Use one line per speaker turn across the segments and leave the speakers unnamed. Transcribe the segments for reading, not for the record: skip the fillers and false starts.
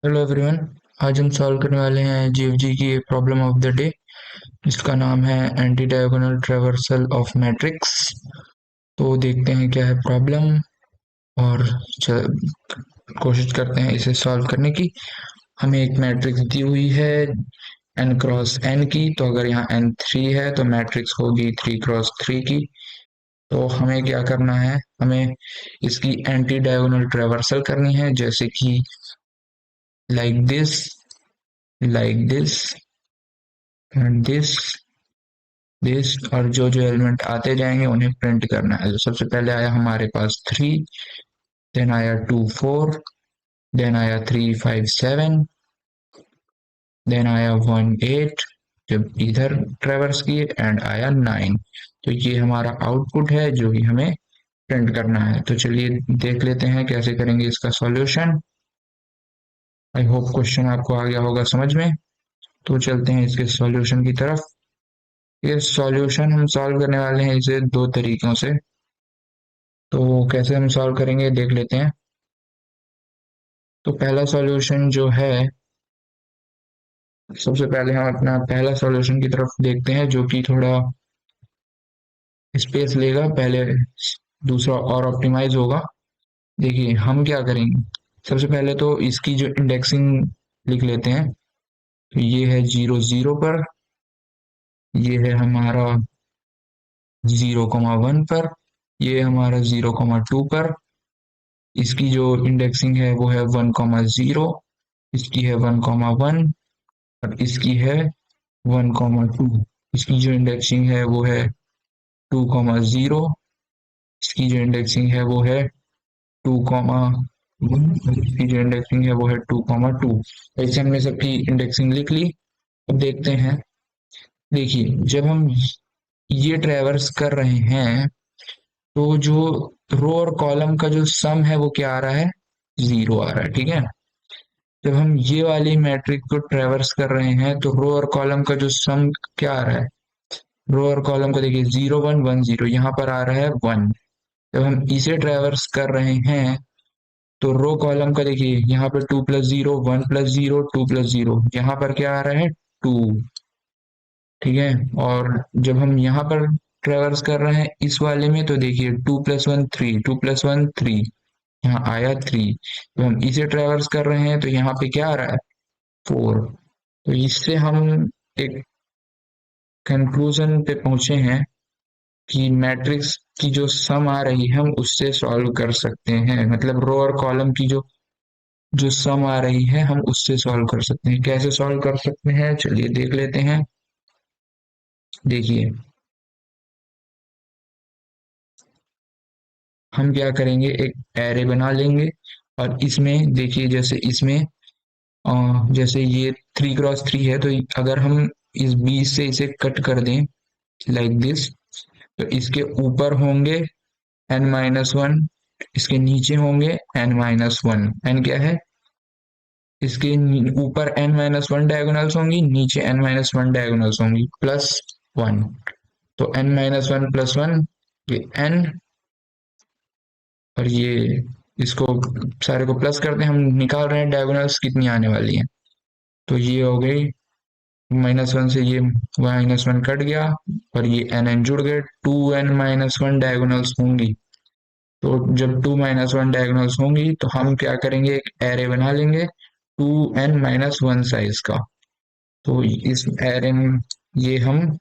Hello everyone. आज हम solve करने वाले हैं जीएफजी की एक प्रॉब्लम ऑफ द डे जिसका नाम है anti diagonal traversal of matrix. तो देखते हैं क्या है प्रॉब्लम और कोशिश करते हैं इसे सॉल्व करने की। हमें एक मैट्रिक्स दी हुई है n क्रॉस n की, तो अगर यहाँ n 3 है तो मैट्रिक्स होगी 3 क्रॉस 3 की। तो हमें क्या करना है, हमें इसकी एंटी डायगोनल ट्रेवर्सल करनी है, जैसे कि like this, like this this, और जो जो एलिमेंट आते जाएंगे उन्हें प्रिंट करना है। तो सबसे पहले आया हमारे पास 3, देन आया 2 4, देन आया 3 5 7, देन आया 1 8 जब इधर ट्रेवर्स किए, एंड आया 9। तो ये हमारा आउटपुट है जो कि हमें प्रिंट करना है। तो चलिए देख लेते हैं कैसे करेंगे इसका सॉल्यूशन। आई होप क्वेश्चन आपको आ गया होगा समझ में। तो चलते हैं इसके सॉल्यूशन की तरफ। ये सॉल्यूशन हम सॉल्व करने वाले हैं इसे दो तरीकों से। तो कैसे हम सॉल्व करेंगे देख लेते हैं। तो पहला सॉल्यूशन जो है, सबसे पहले हम अपना पहला सॉल्यूशन की तरफ देखते हैं जो कि थोड़ा स्पेस लेगा पहले, दूसरा और ऑप्टिमाइज होगा। देखिए हम क्या करेंगे, सबसे पहले तो इसकी जो इंडेक्सिंग लिख लेते हैं। तो ये है 0 0 पर, ये है हमारा 0,1 पर, ये हमारा 0,2 पर। इसकी जो इंडेक्सिंग है वो है 1,0, इसकी है 1,1, और इसकी है 1,2। इसकी जो इंडेक्सिंग है वो है 2,0, इसकी जो इंडेक्सिंग है वो है 2,1, इसकी जो इंडेक्सिंग है वो है 2,2। ऐसे हमने सबकी इंडेक्सिंग लिख ली। अब देखते हैं। देखिए जब हम ये ट्रेवर्स कर रहे हैं तो जो रो और कॉलम का जो सम है वो क्या आ रहा है, 0 आ रहा है, ठीक है। जब हम ये वाली मैट्रिक्स को ट्रेवर्स कर रहे हैं तो रो और कॉलम का जो सम क्या आ रहा है, रो और कॉलम को देखिए 0 1 1 0, यहाँ पर आ रहा है 1। जब हम इसे ट्रेवर्स कर रहे हैं तो रो कॉलम का देखिए यहाँ पर 2 प्लस 0 1 प्लस 0 2 प्लस 0, यहाँ पर क्या आ रहा है 2, ठीक है। और जब हम यहाँ पर ट्रेवर्स कर रहे हैं इस वाले में तो देखिए 2 प्लस 1 3, 2 प्लस 1 3, यहाँ आया 3। जब हम इसे ट्रेवर्स कर रहे हैं तो यहाँ पे क्या आ रहा है 4। तो इससे हम एक कंक्लूजन पे पहुंचे हैं कि मैट्रिक्स की जो सम आ रही है हम उससे सॉल्व कर सकते हैं, मतलब रो और कॉलम की जो जो सम आ रही है हम उससे सॉल्व कर सकते हैं। कैसे सॉल्व कर सकते हैं चलिए देख लेते हैं। देखिए हम क्या करेंगे, एक एरे बना लेंगे, और इसमें देखिए जैसे इसमें जैसे ये 3 क्रॉस 3 है, तो अगर हम इस बीच से इसे कट कर दें लाइक दिस, तो इसके ऊपर होंगे n-1, इसके नीचे होंगे n-1। n क्या है, इसके ऊपर n-1 डायगोनल्स होंगी, नीचे n-1 डायगोनल्स होंगी, प्लस 1। तो n-1 प्लस 1, ये n, और ये इसको सारे को प्लस करते हैं। हम निकाल रहे हैं डायगोनल्स कितनी आने वाली हैं। तो ये हो गई -1 से ये -1 कट गया, और ये n जुड़ गए, 2n-1 डायगोनल्स होंगी। तो जब 2-1 डायगोनल्स होंगी तो हम क्या करेंगे, एक एरे बना लेंगे 2n-1 साइज का। तो इस एरे में ये हम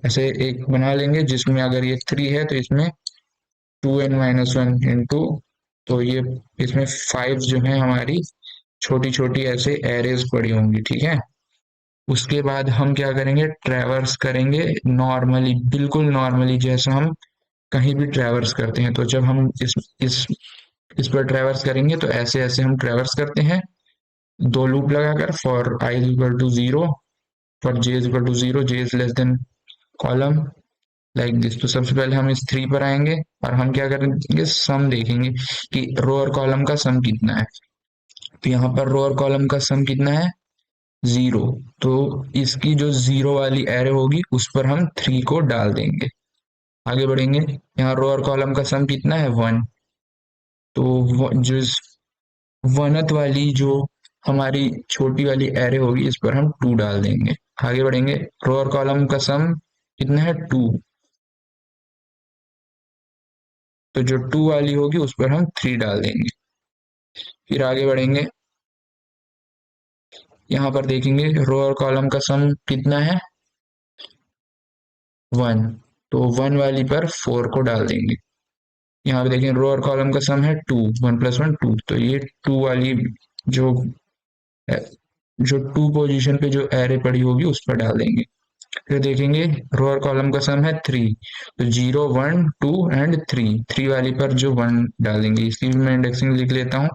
ऐसे एक बना लेंगे जिसमें अगर ये 3 है तो इसमें 2n-1 इंटू, तो ये इसमें 5 जो है हमारी छोटी छोटी ऐसे एरेज पड़ी होंगी, ठीक है। उसके बाद हम क्या करेंगे, ट्रेवर्स करेंगे नॉर्मली, बिल्कुल नॉर्मली जैसा हम कहीं भी ट्रेवर्स करते हैं। तो जब हम इस पर ट्रेवर्स करेंगे तो ऐसे ऐसे हम ट्रेवर्स करते हैं, दो लूप लगाकर, for i is equal to 0, for j is equal to 0, j is less than column, like this. तो सबसे पहले हम इस 3 पर आएंगे और हम क्या करेंगे, सम देखेंगे कि रो और कॉलम का सम कितना है। तो यहाँ पर रो और कॉलम का सम कितना है, 0। तो इसकी जो 0 वाली एरे होगी उस पर हम 3 को डाल देंगे। आगे बढ़ेंगे, यहाँ रो और कॉलम का सम कितना है 1। तो जो वनत वाली जो हमारी छोटी वाली एरे होगी, इस पर हम 2 डाल देंगे। आगे बढ़ेंगे, रो और कॉलम का सम कितना है 2, तो जो 2 वाली होगी उस पर हम 3 डाल देंगे। फिर आगे बढ़ेंगे, यहाँ पर देखेंगे रो और कॉलम का सम कितना है 1, तो 1 वाली पर 4 को डाल देंगे। यहाँ पे देखें रो और कॉलम का सम है 2, 1 + 1 2, तो ये 2 वाली जो जो 2 पोजीशन पे जो एरे पड़ी होगी उस पर डाल देंगे। फिर देखेंगे रो और कॉलम का सम है 3, तो 0 1 2 एंड 3 वाली पर जो 1 डाल देंगे। इसकी भी मैं इंडेक्सिंग लिख लेता हूँ,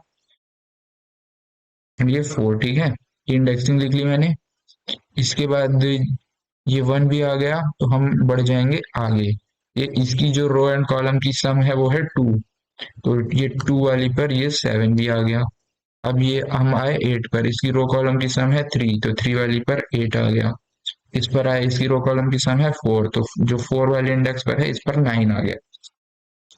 एंड ये 4, ठीक है, ये इंडेक्सिंग लिख ली मैंने। इसके बाद ये 1 भी आ गया, तो हम बढ़ जाएंगे आगे। ये इसकी जो रो एंड कॉलम की सम है वो है 2, तो ये 2 वाली पर ये 7 भी आ गया। अब ये हम आए 8 पर, इसकी रो कॉलम की सम है 3, तो 3 वाली पर 8 आ गया। इस पर आए, इसकी रो कॉलम की सम है 4, तो जो 4 वाले इंडेक्स पर है इस पर 9 आ गया।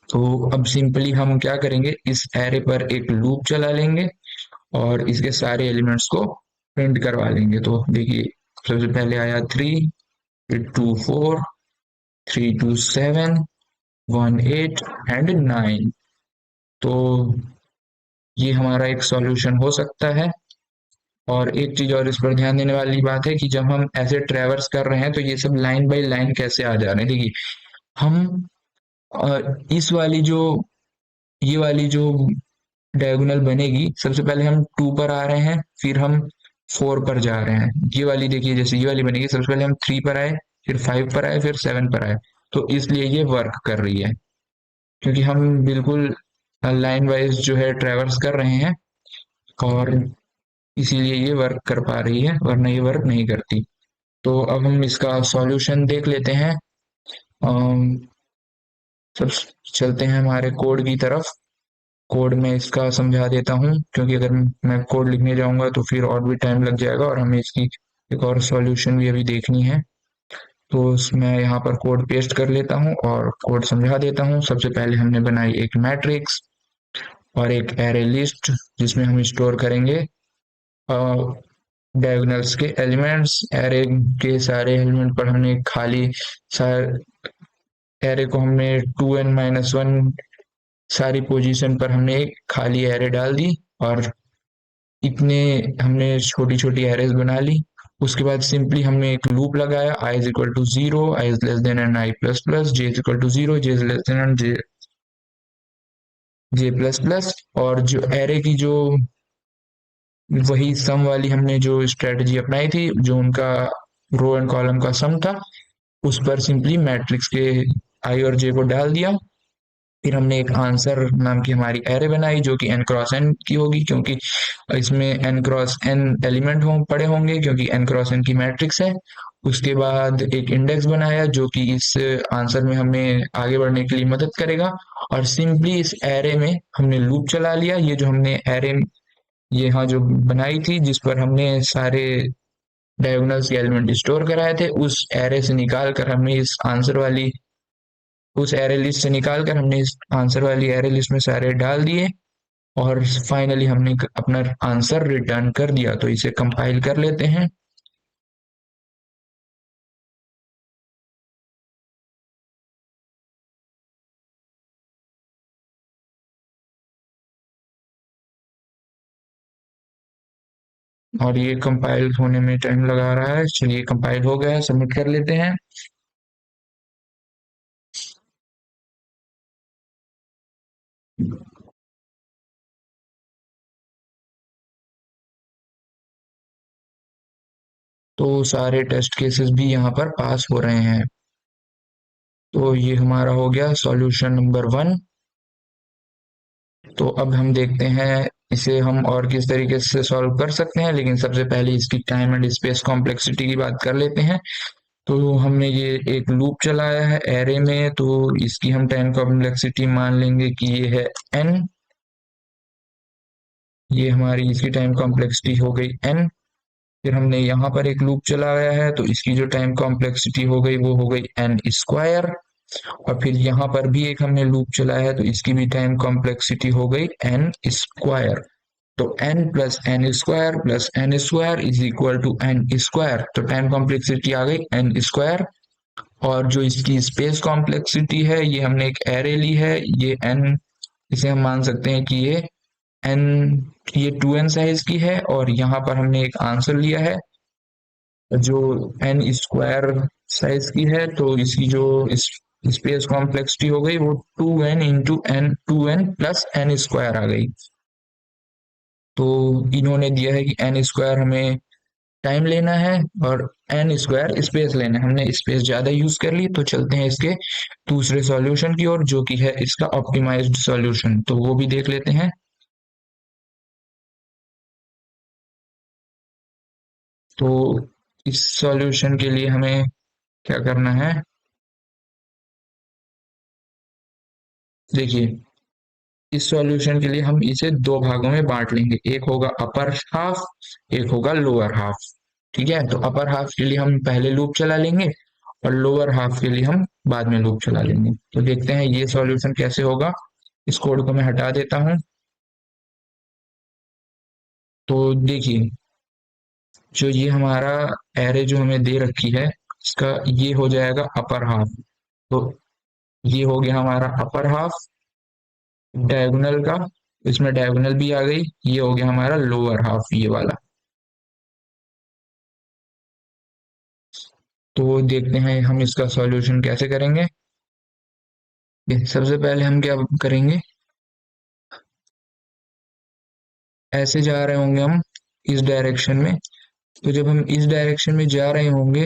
तो अब सिंपली हम क्या करेंगे, इस एरे पर एक लूप चला लेंगे और इसके सारे एलिमेंट्स को प्रिंट करवा लेंगे। तो देखिए, सबसे पहले आया 3, फिर 2 4, 3 2 7, 1 8 एंड 9। तो ये हमारा एक सॉल्यूशन हो सकता है। और एक चीज और इस पर ध्यान देने वाली बात है कि जब हम ऐसे ट्रेवर्स कर रहे हैं तो ये सब लाइन बाय लाइन कैसे आ जा रहे हैं। देखिए, हम इस वाली जो ये वाली जो डायगोनल बनेगी, सबसे पहले हम 2 पर आ रहे हैं, फिर हम 4 पर जा रहे हैं। ये वाली देखिए, जैसे ये वाली बनेगी, सबसे पहले हम 3 पर आए, फिर 5 पर आए, फिर 7 पर आए। तो इसलिए ये वर्क कर रही है, क्योंकि हम बिल्कुल लाइन वाइज जो है ट्रेवर्स कर रहे हैं, और इसीलिए ये वर्क कर पा रही है, वरना ये वर्क नहीं करती। तो अब हम इसका सॉल्यूशन देख लेते हैं। अम, सब चलते हैं हमारे कोड की तरफ। कोड में इसका समझा देता हूँ, क्योंकि अगर मैं कोड लिखने जाऊंगा तो फिर और भी टाइम लग जाएगा, और हमें इसकी एक और सॉल्यूशन भी अभी देखनी है। तो मैं यहाँ पर कोड पेस्ट कर लेता हूँ और कोड समझा देता हूँ। सबसे पहले हमने बनाई एक मैट्रिक्स और एक एरे लिस्ट, जिसमें हम स्टोर करेंगे डायगोनल्स के एलिमेंट्स। एरे के सारे एलिमेंट पर हमने खाली एरे को हमने 2n-1 सारी पोजीशन पर हमने एक खाली एरे डाल दी, और इतने हमने छोटी छोटी एरेज बना ली। उसके बाद सिंपली हमने एक लूप लगाया, i is equal to 0, i is less than n i plus plus, j is equal to 0, j is less than n j plus plus. और जो एरे की जो वही सम वाली हमने जो स्ट्रेटजी अपनाई थी, जो उनका रो एंड कॉलम का सम था, उस पर सिंपली मैट्रिक्स के आई और जे को डाल दिया। फिर हमने एक आंसर नाम की हमारी एरे बनाई, जो कि n क्रॉस n की होगी, क्योंकि इसमें n क्रॉस n एलिमेंट पड़े होंगे, क्योंकि n क्रॉस n की मैट्रिक्स है। उसके बाद एक इंडेक्स बनाया, जो कि इस आंसर में हमें आगे बढ़ने के लिए मदद करेगा। और सिंपली इस एरे में हमने लूप चला लिया। ये जो हमने एरे ये यहाँ जो बनाई थी, जिस पर हमने सारे डायगोनल्स के एलिमेंट स्टोर कराए थे, उस एरे से निकाल कर हमने इस आंसर वाली उस एरे लिस्ट से निकाल कर हमने इस आंसर वाली एरे लिस्ट में सारे डाल दिए, और फाइनली हमने अपना आंसर रिटर्न कर दिया। तो इसे कंपाइल कर लेते हैं। और ये कंपाइल होने में टाइम लगा रहा है। चलिए, कंपाइल हो गया है, सबमिट कर लेते हैं। तो सारे टेस्ट केसेस भी यहाँ पर पास हो रहे हैं। तो ये हमारा हो गया सॉल्यूशन नंबर 1। तो अब हम देखते हैं इसे हम और किस तरीके से सॉल्व कर सकते हैं, लेकिन सबसे पहले इसकी टाइम एंड स्पेस कॉम्प्लेक्सिटी की बात कर लेते हैं। तो हमने ये एक लूप चलाया है एरे में, तो इसकी हम टाइम कॉम्प्लेक्सिटी मान लेंगे कि ये है n। ये हमारी इसकी टाइम कॉम्प्लेक्सिटी हो गई n। फिर हमने यहाँ पर एक लूप चलाया है, तो इसकी जो टाइम कॉम्प्लेक्सिटी हो गई वो हो गई n स्क्वायर। और फिर यहाँ पर भी एक हमने लूप चलाया है, तो इसकी भी टाइम कॉम्प्लेक्सिटी हो गई n स्क्वायर। तो n plus N square is equal to n square, तो टाइम कॉम्प्लेक्सिटी आ गई एन स्क्वायर। और जो इसकी स्पेस कॉम्प्लेक्सिटी है, ये हमने एक एरे ली है, ये n, इसे हम मान सकते हैं कि ये n, ये 2n साइज की है, और यहाँ पर हमने एक आंसर लिया है जो n स्क्वायर साइज की है, तो इसकी जो स्पेस कॉम्प्लेक्सिटी हो गई वो 2n into N, 2n plus N square आ गई। तो इन्होंने दिया है कि एन स्क्वायर हमें टाइम लेना है और एन स्क्वायर स्पेस लेना है, हमने स्पेस ज्यादा यूज कर ली, तो चलते हैं इसके दूसरे सॉल्यूशन की ओर, जो कि है इसका ऑप्टिमाइज्ड सॉल्यूशन, तो वो भी देख लेते हैं। तो इस सॉल्यूशन के लिए हमें क्या करना है, देखिए इस सॉल्यूशन के लिए हम इसे दो भागों में बांट लेंगे, एक होगा अपर हाफ, एक होगा लोअर हाफ। ठीक है, तो अपर हाफ के लिए हम पहले लूप चला लेंगे और लोअर हाफ के लिए हम बाद में लूप चला लेंगे। तो देखते हैं ये सॉल्यूशन कैसे होगा। इस कोड को मैं हटा देता हूं। तो देखिए, जो ये हमारा एरे जो हमें दे रखी है, इसका ये हो जाएगा अपर हाफ। तो ये हो गया हमारा अपर हाफ डायगोनल का, इसमें डायगोनल भी आ गई। ये हो गया हमारा लोअर हाफ, ये वाला। तो देखते हैं हम इसका सॉल्यूशन कैसे करेंगे। सबसे पहले हम क्या करेंगे, ऐसे जा रहे होंगे हम इस डायरेक्शन में, तो जब हम इस डायरेक्शन में जा रहे होंगे,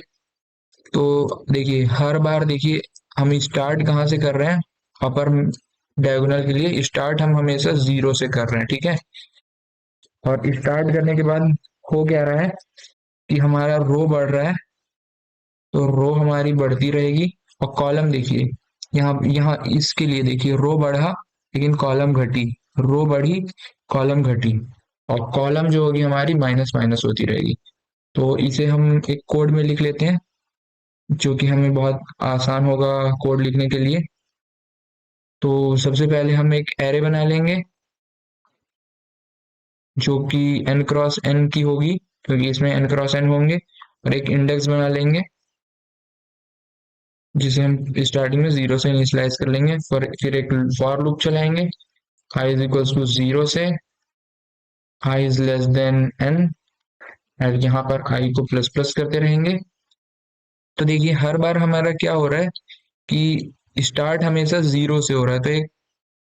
तो देखिए हर बार देखिए हम स्टार्ट कहाँ से कर रहे हैं, अपर डायगोनल के लिए स्टार्ट हम हमेशा जीरो से कर रहे हैं। ठीक है, और स्टार्ट करने के बाद हो क्या रहा है कि हमारा रो बढ़ रहा है, तो रो हमारी बढ़ती रहेगी। और कॉलम देखिए, यहाँ यहाँ इसके लिए देखिए रो बढ़ा लेकिन कॉलम घटी, रो बढ़ी कॉलम घटी, और कॉलम जो होगी हमारी माइनस माइनस होती रहेगी। तो इसे हम एक कोड में लिख लेते हैं, जो कि हमें बहुत आसान होगा कोड लिखने के लिए। तो सबसे पहले हम एक एरे बना लेंगे जो कि n क्रॉस n की होगी, क्योंकि इसमें n क्रॉस n होंगे, और एक इंडेक्स बना लेंगे जिसे हम स्टार्टिंग में जीरो से इनिशियलाइज कर लेंगे। फिर एक फॉर लूप चलाएंगे i is equals to zero से i is less than n, और यहाँ पर i को प्लस प्लस करते रहेंगे। तो देखिए हर बार हमारा क्या हो रहा है कि स्टार्ट हमेशा जीरो से हो रहा है, तो एक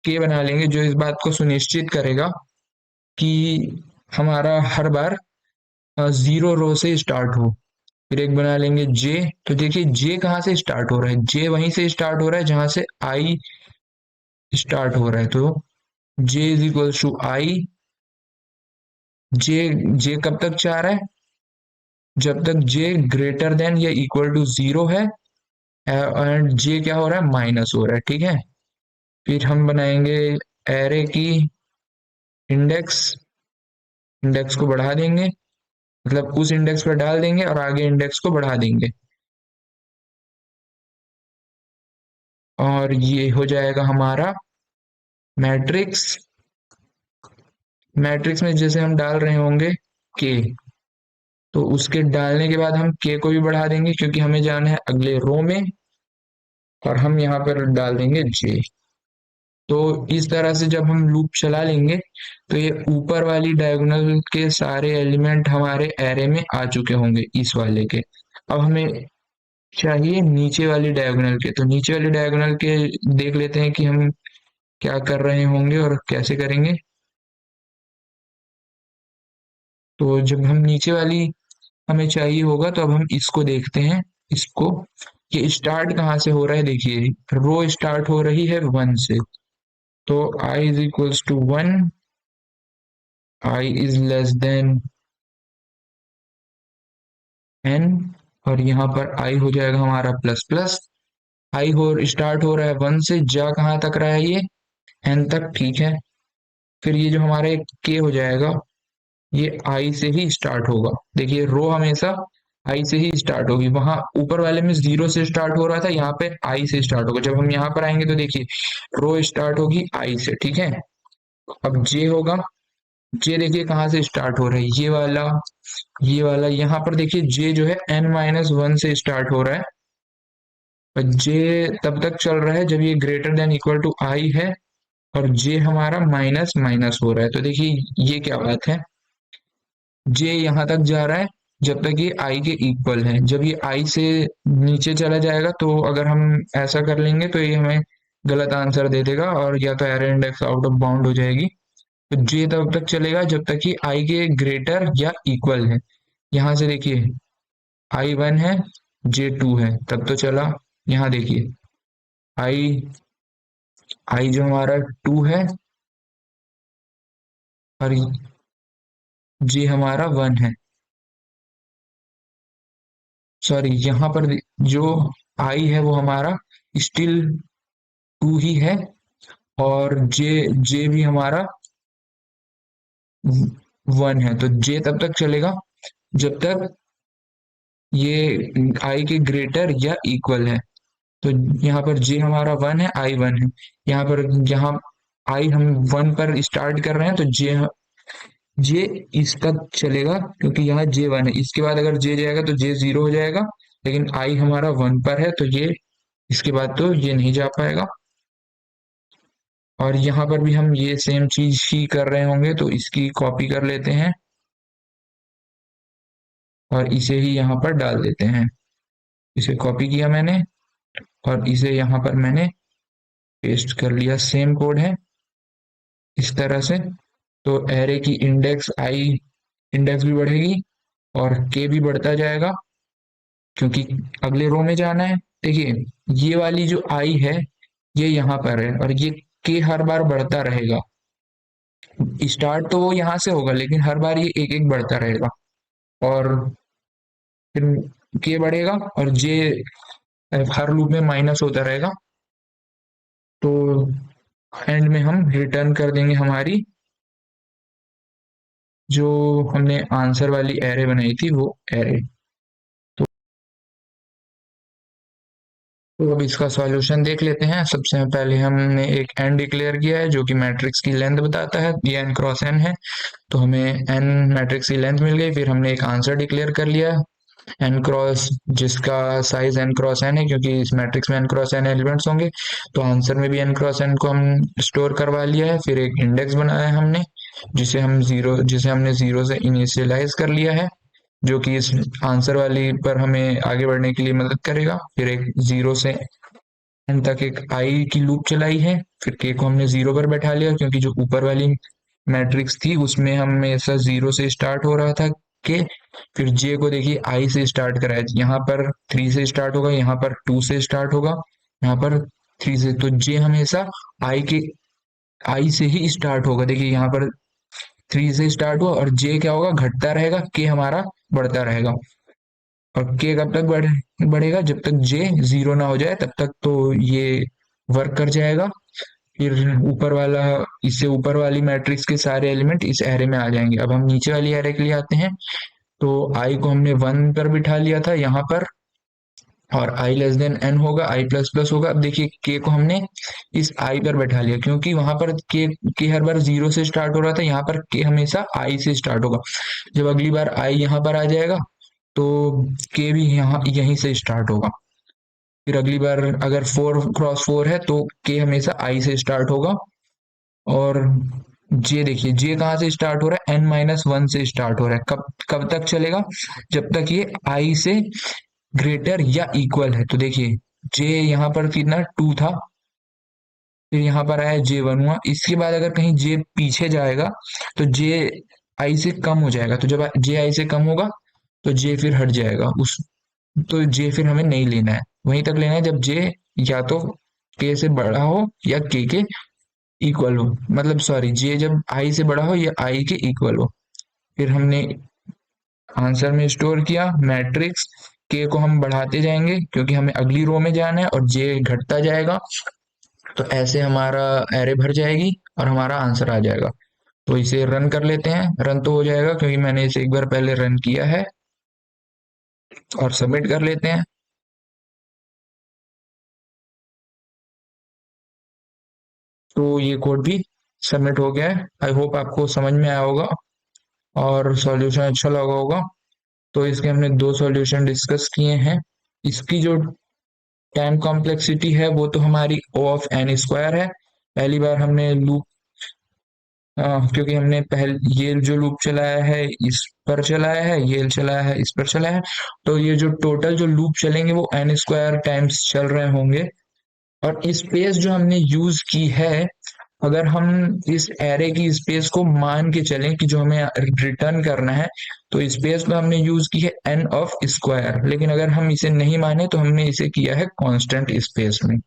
के बना लेंगे जो इस बात को सुनिश्चित करेगा कि हमारा हर बार जीरो रो से स्टार्ट हो। फिर एक बना लेंगे जे, तो देखिए जे कहाँ से स्टार्ट हो रहा है, जे वहीं से स्टार्ट हो रहा है जहां से आई स्टार्ट हो रहा है। तो जे इज इक्वल टू आई, जे जे कब तक चाह रहा है, जब तक जे ग्रेटर देन या इक्वल टू जीरो है, एंड जे क्या हो रहा है, माइनस हो रहा है। ठीक है, फिर हम बनाएंगे एरे की इंडेक्स, इंडेक्स को बढ़ा देंगे, मतलब उस इंडेक्स पर डाल देंगे और आगे इंडेक्स को बढ़ा देंगे, और ये हो जाएगा हमारा मैट्रिक्स। मैट्रिक्स में जैसे हम डाल रहे होंगे के, तो उसके डालने के बाद हम के को भी बढ़ा देंगे क्योंकि हमें जाना है अगले रो में, और हम यहाँ पर डाल देंगे जे। तो इस तरह से जब हम लूप चला लेंगे, तो ये ऊपर वाली डायगोनल के सारे एलिमेंट हमारे एरे में आ चुके होंगे इस वाले के। अब हमें चाहिए नीचे वाली डायगोनल के, तो नीचे वाली डायगोनल के देख लेते हैं कि हम क्या कर रहे होंगे और कैसे करेंगे। तो जब हम नीचे वाली हमें चाहिए होगा, तो अब हम इसको देखते हैं, इसको कि स्टार्ट कहाँ से हो रहा है। देखिए रो स्टार्ट हो रही है वन से, तो I is equals to one, I is less than N, और यहाँ पर आई हो जाएगा हमारा प्लस प्लस। आई हो स्टार्ट हो रहा है वन से, जा कहाँ तक रहा है ये, एन तक। ठीक है, फिर ये जो हमारा एक के हो जाएगा, ये आई से ही स्टार्ट होगा। देखिए रो हमेशा आई से ही स्टार्ट होगी, वहां ऊपर वाले में जीरो से स्टार्ट हो रहा था, यहाँ पे आई से स्टार्ट होगा। जब हम यहाँ पर आएंगे तो देखिए रो स्टार्ट होगी आई से। ठीक है, अब जे होगा, जे देखिए कहाँ से स्टार्ट हो रहा है, ये वाला यहाँ पर देखिए जे जो है n-1 से स्टार्ट हो रहा है, और जे तब तक चल रहा है जब ये ग्रेटर देन इक्वल टू आई है, और जे हमारा माइनस माइनस हो रहा है। तो देखिए ये क्या बात है, जे यहाँ तक जा रहा है जब तक ये आई के इक्वल है, जब ये आई से नीचे चला जाएगा तो अगर हम ऐसा कर लेंगे तो ये हमें गलत आंसर दे देगा, और या तो error index out of bound हो जाएगी। तो जे तब तक चलेगा जब तक कि आई के ग्रेटर या इक्वल है। यहाँ से देखिए I1 है, J2 है, तब तो चला। यहाँ देखिए आई आई जो हमारा 2 है, और जे हमारा 1 है। सॉरी, यहाँ पर जो आई है वो हमारा स्टिल 2 ही है, और जे जे भी हमारा 1 है। तो जे तब तक चलेगा जब तक ये आई के ग्रेटर या इक्वल है। तो यहाँ पर जे हमारा 1 है, आई 1 है। यहाँ पर यहाँ आई हम 1 पर स्टार्ट कर रहे हैं, तो जे जे इस तक चलेगा क्योंकि यहाँ जे 1 है। इसके बाद अगर जे जाएगा तो जे 0 हो जाएगा, लेकिन आई हमारा 1 पर है तो ये इसके बाद तो ये नहीं जा पाएगा। और यहाँ पर भी हम ये सेम चीज ही कर रहे होंगे, तो इसकी कॉपी कर लेते हैं और इसे ही यहाँ पर डाल देते हैं। इसे कॉपी किया मैंने और इसे यहाँ पर मैंने पेस्ट कर लिया, सेम कोड है इस तरह से। तो एरे की इंडेक्स भी बढ़ेगी और के भी बढ़ता जाएगा, क्योंकि अगले रो में जाना है। देखिए ये वाली जो आई है ये यहाँ पर है, और ये के हर बार बढ़ता रहेगा। स्टार्ट तो वो यहाँ से होगा, लेकिन हर बार ये एक एक बढ़ता रहेगा, और फिर के बढ़ेगा और जे हर लूप में माइनस होता रहेगा। तो एंड में हम रिटर्न कर देंगे हमारी जो हमने आंसर वाली एरे बनाई थी वो एरे। तो अब इसका सॉल्यूशन देख लेते हैं। सबसे पहले हमने एक एन डिक्लेयर किया है जो कि मैट्रिक्स की लेंथ बताता है, ये एन क्रॉस एन है, तो हमें एन मैट्रिक्स की लेंथ मिल गई। फिर हमने एक आंसर डिक्लेयर कर लिया एन क्रॉस, जिसका साइज एन क्रॉस एन है, क्योंकि इस मैट्रिक्स में एन क्रॉस एन एलिमेंट्स होंगे, तो आंसर में भी एन क्रॉस एन को हम स्टोर करवा लिया है। फिर एक इंडेक्स बनाया है हमने, जिसे हमने जीरो से इनिशियलाइज कर लिया है, जो कि इस आंसर वाली पर हमें आगे बढ़ने के लिए मदद करेगा। फिर एक जीरो से एन तक एक आई की लूप चलाई है। फिर के को हमने जीरो पर बैठा लिया, क्योंकि जो ऊपर वाली मैट्रिक्स थी उसमें हमेशा जीरो से स्टार्ट हो रहा था के। फिर जे को देखिए आई से स्टार्ट कराया, यहाँ पर 3 से स्टार्ट होगा, यहाँ पर 2 से स्टार्ट होगा, यहाँ पर 3 से। तो जे हमेशा आई के आई से ही स्टार्ट होगा। देखिए यहाँ पर 3 से स्टार्ट हुआ, और जे क्या होगा, घटता रहेगा, के हमारा बढ़ता रहेगा। और के कब तक बढ़ेगा, जब तक जे 0 ना हो जाए तब तक तो ये वर्क कर जाएगा। फिर ऊपर वाला इससे ऊपर वाली मैट्रिक्स के सारे एलिमेंट इस एरे में आ जाएंगे। अब हम नीचे वाली एरे के लिए आते हैं। तो आई को हमने 1 पर बिठा लिया था यहाँ पर, और आई लेस देन एन होगा, आई प्लस प्लस होगा। अब देखिए के को हमने इस आई पर बैठा लिया, क्योंकि वहां पर के हर बार 0 से स्टार्ट हो रहा था, यहाँ पर के हमेशा आई से स्टार्ट होगा। जब अगली बार आई यहाँ पर आ जाएगा तो के भी यहाँ यहीं से स्टार्ट होगा। फिर अगली बार अगर 4 क्रॉस 4 है तो के हमेशा आई से स्टार्ट होगा। और जे देखिए जे कहाँ से स्टार्ट हो रहा है, n-1 से स्टार्ट हो रहा है। कब कब तक चलेगा, जब तक ये आई से ग्रेटर या इक्वल है। तो देखिए जे यहाँ पर कितना 2 था, फिर यहाँ पर आया J1 हुआ। इसके बाद अगर कहीं जे पीछे जाएगा तो जे आई से कम हो जाएगा। तो जब जे आई से कम होगा तो जे फिर हट जाएगा उस तो जे फिर हमें नहीं लेना है, वहीं तक लेना है जब जे या तो के से बड़ा हो या के इक्वल हो। मतलब सॉरी, जे जब आई से बड़ा हो या आई के इक्वल हो। फिर हमने आंसर में स्टोर किया मैट्रिक्स, के को हम बढ़ाते जाएंगे क्योंकि हमें अगली रो में जाना है, और जे घटता जाएगा। तो ऐसे हमारा एरे भर जाएगी और हमारा आंसर आ जाएगा। तो इसे रन कर लेते हैं। रन तो हो जाएगा क्योंकि मैंने इसे एक बार पहले रन किया है, और सबमिट कर लेते हैं। तो ये कोड भी सबमिट हो गया है। आई होप आपको समझ में आया होगा और सॉल्यूशन अच्छा लगा होगा। तो इसके हमने दो सॉल्यूशन डिस्कस किए हैं। इसकी जो टाइम कॉम्प्लेक्सिटी है वो तो हमारी ओ ऑफ एन स्क्वायर है। पहली बार हमने लूप, क्योंकि हमने पहले ये जो लूप चलाया है इस पर चलाया है, ये चलाया है इस पर चलाया है, तो ये जो टोटल जो लूप चलेंगे वो एन स्क्वायर टाइम्स चल रहे होंगे। और स्पेस जो हमने यूज की है, अगर हम इस एरे की स्पेस को मान के चलें कि जो हमें रिटर्न करना है, तो स्पेस में हमने यूज की है एन ऑफ स्क्वायर, लेकिन अगर हम इसे नहीं माने तो हमने इसे किया है कांस्टेंट स्पेस में।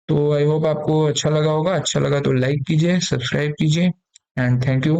तो आई होप आपको अच्छा लगा होगा। अच्छा लगा तो लाइक कीजिए, सब्सक्राइब कीजिए, एंड थैंक यू।